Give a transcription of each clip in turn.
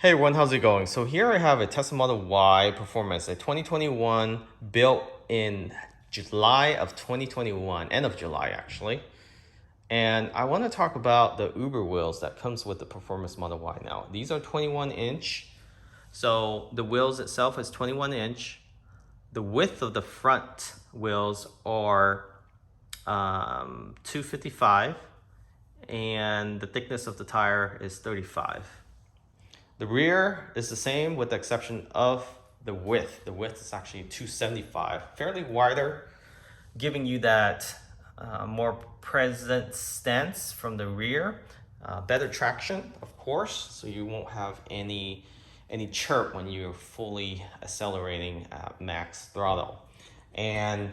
Hey everyone, how's it going? So here I have a Tesla Model Y Performance, a 2021 built in July of 2021, end of July actually. And I want to talk about the Uber wheels that comes with the Performance Model Y now. These are 21 inch. So the wheels itself is 21 inch. The width of the front wheels are 255 and the thickness of the tire is 35. The rear is the same with the exception of the width. The width is actually 275, fairly wider, giving you that more present stance from the rear. Better traction, of course, so you won't have any chirp when you're fully accelerating at max throttle. And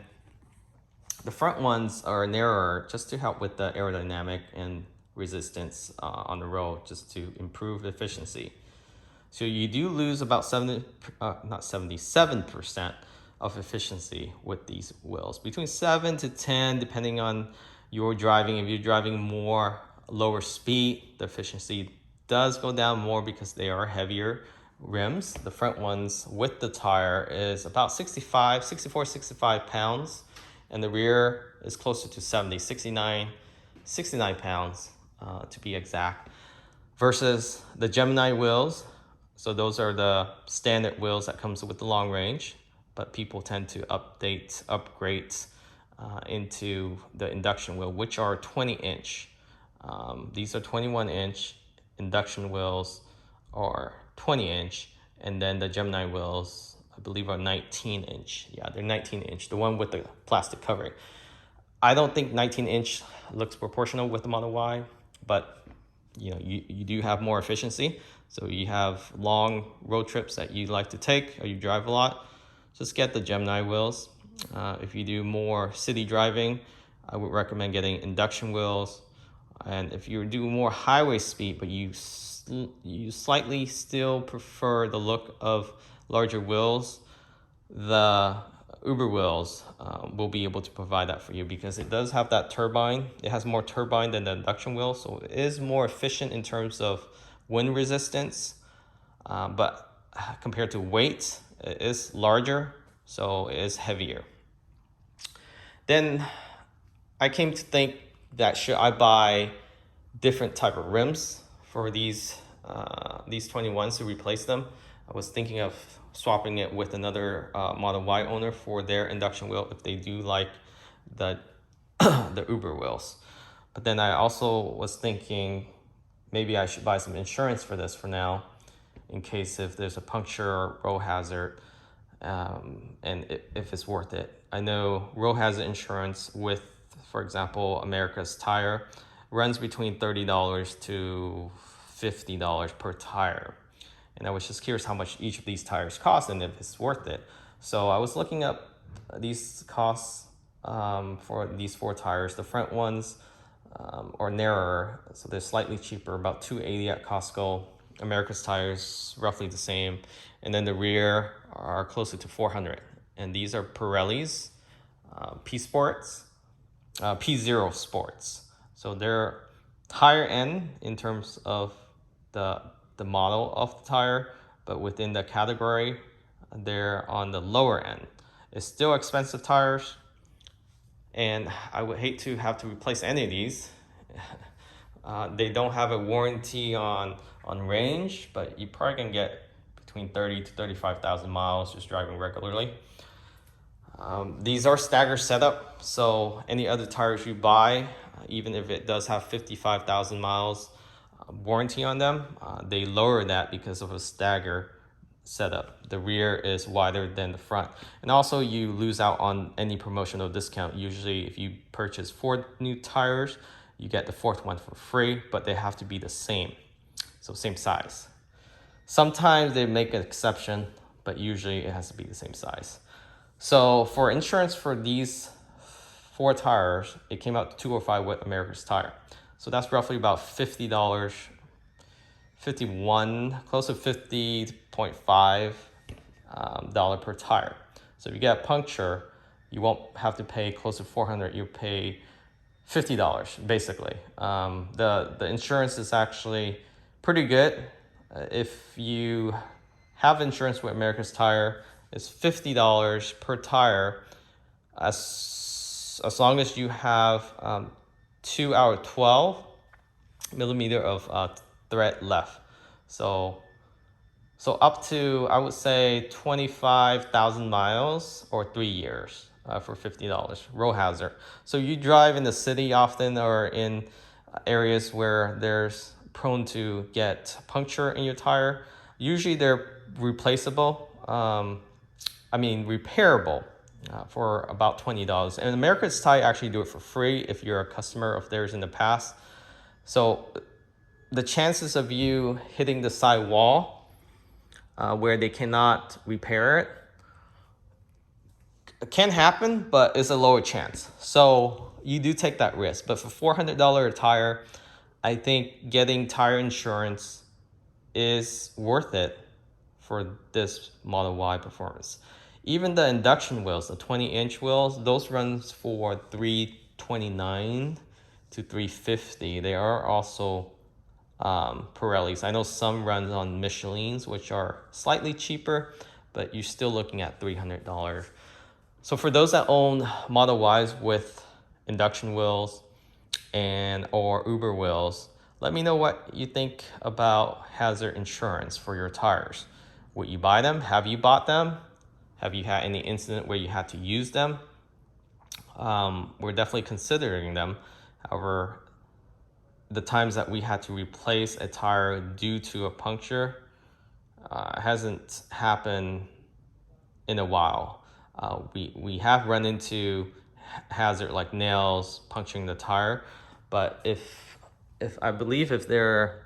the front ones are narrower just to help with the aerodynamic and resistance on the road, just to improve efficiency. So you do lose about 77% of efficiency with these wheels. Between 7 to 10, depending on your driving. If you're driving more lower speed, the efficiency does go down more because they are heavier rims. The front ones with the tire is about 65 pounds. And the rear is closer to 69 pounds to be exact. Versus the Gemini wheels. So those are the standard wheels that comes with the long range, but people tend to upgrade into the induction wheel, which are 20 inch. These are 21 inch. Induction wheels are 20 inch. And then the Gemini wheels, I believe, are 19 inch. Yeah, they're 19 inch, the one with the plastic covering. I don't think 19 inch looks proportional with the Model Y, but you do have more efficiency. So you have long road trips that you like to take or you drive a lot, just get the Gemini wheels. If you do more city driving, I would recommend getting induction wheels. And if you do more highway speed, but you slightly still prefer the look of larger wheels, the Uber wheels will be able to provide that for you because it does have that turbine. It has more turbine than the induction wheel, so it is more efficient in terms of wind resistance. But compared to weight, it is larger, so it is heavier. Then I came to think that should I buy different type of rims for these 21s to replace them. I was thinking of swapping it with another Model Y owner for their induction wheel if they do like the the Uber wheels. But then I also was thinking maybe I should buy some insurance for this for now, in case if there's a puncture or road hazard, and if it's worth it. I know road hazard insurance with, for example, America's Tire runs between $30 to $50 per tire. And I was just curious how much each of these tires cost and if it's worth it. So I was looking up these costs for these 4 tires. The front ones are narrower, so they're slightly cheaper, about $280 at Costco. America's Tires roughly the same, and then the rear are closer to $400. And these are Pirelli's P Sports, P0 Sports. So they're higher end in terms of the model of the tire, but within the category, they're on the lower end. It's still expensive tires, and I would hate to have to replace any of these. They don't have a warranty on range, but you probably can get between 30 to 35,000 miles just driving regularly. These are stagger setup, so any other tires you buy, even if it does have 55,000 miles warranty on them, they lower that because of a stagger setup. The rear is wider than the front. And also you lose out on any promotional discount. Usually if you purchase 4 new tires, you get the 4th one for free, but they have to be the same. So same size. Sometimes they make an exception, but usually it has to be the same size. So for insurance for these 4 tires, it came out to $205 with America's Tire. So that's roughly about $50, 51, close to 50.5 dollar per tire. So if you get a puncture, you won't have to pay close to $400. You pay $50 basically. The insurance is actually pretty good. If you have insurance with America's Tire, it's $50 per tire, as long as you have 2 out of 12 millimeter of thread left. So up to, I would say, 25,000 miles or 3 years for $50, road hazard. So you drive in the city often or in areas where there's prone to get puncture in your tire. Usually they're replaceable, repairable for about $20. And America's Tire actually do it for free if you're a customer of theirs in the past. So the chances of you hitting the side wall where they cannot repair it can happen, but it's a lower chance. So you do take that risk. But for $400 tire, I think getting tire insurance is worth it for this Model Y performance. Even the induction wheels, the 20-inch wheels, those runs for $329 to $350. They are also Pirellis. I know some runs on Michelin's, which are slightly cheaper, but you're still looking at $300. So for those that own Model Ys with induction wheels and or Uber wheels, let me know what you think about hazard insurance for your tires. Would you buy them? Have you bought them? Have you had any incident where you had to use them? We're definitely considering them. However, the times that we had to replace a tire due to a puncture hasn't happened in a while. We have run into hazard like nails puncturing the tire, but if I believe if they're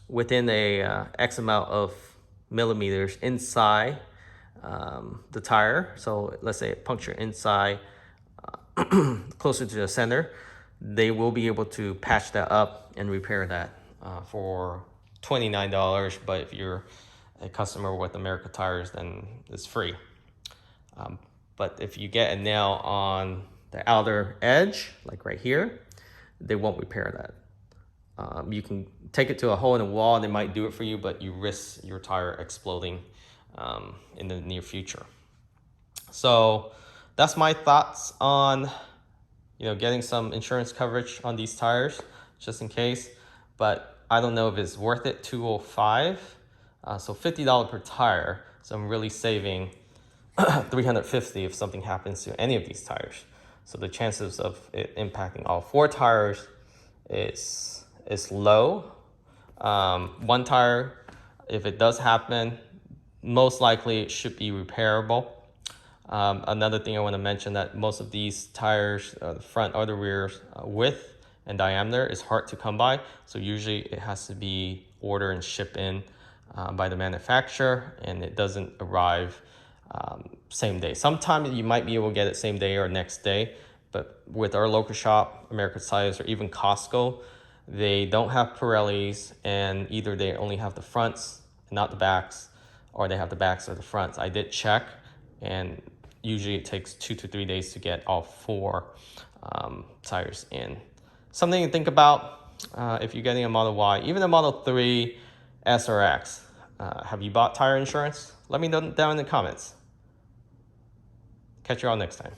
within a X amount of millimeters inside the tire, so let's say it puncture inside closer to the center, they will be able to patch that up and repair that for $29. But if you're a customer with America Tires, then it's free. But if you get a nail on the outer edge, like right here, they won't repair that. You can take it to a hole in the wall, they might do it for you, but you risk your tire exploding in the near future. So that's my thoughts on getting some insurance coverage on these tires, just in case. But I don't know if it's worth it. $205, so $50 per tire. So I'm really saving $350 if something happens to any of these tires. So the chances of it impacting all 4 tires is low. One tire, if it does happen, most likely it should be repairable. Another thing I want to mention that most of these tires, the front or the rear width and diameter is hard to come by. So usually it has to be ordered and shipped in by the manufacturer, and it doesn't arrive same day. Sometimes you might be able to get it same day or next day, but with our local shop, America's Tires, or even Costco, they don't have Pirellis, and either they only have the fronts and not the backs, or they have the backs or the fronts. I did check, and usually it takes 2 to 3 days to get all 4 tires in. Something to think about if you're getting a Model Y, even a Model 3 S or X. Have you bought tire insurance? Let me know down in the comments. Catch you all next time.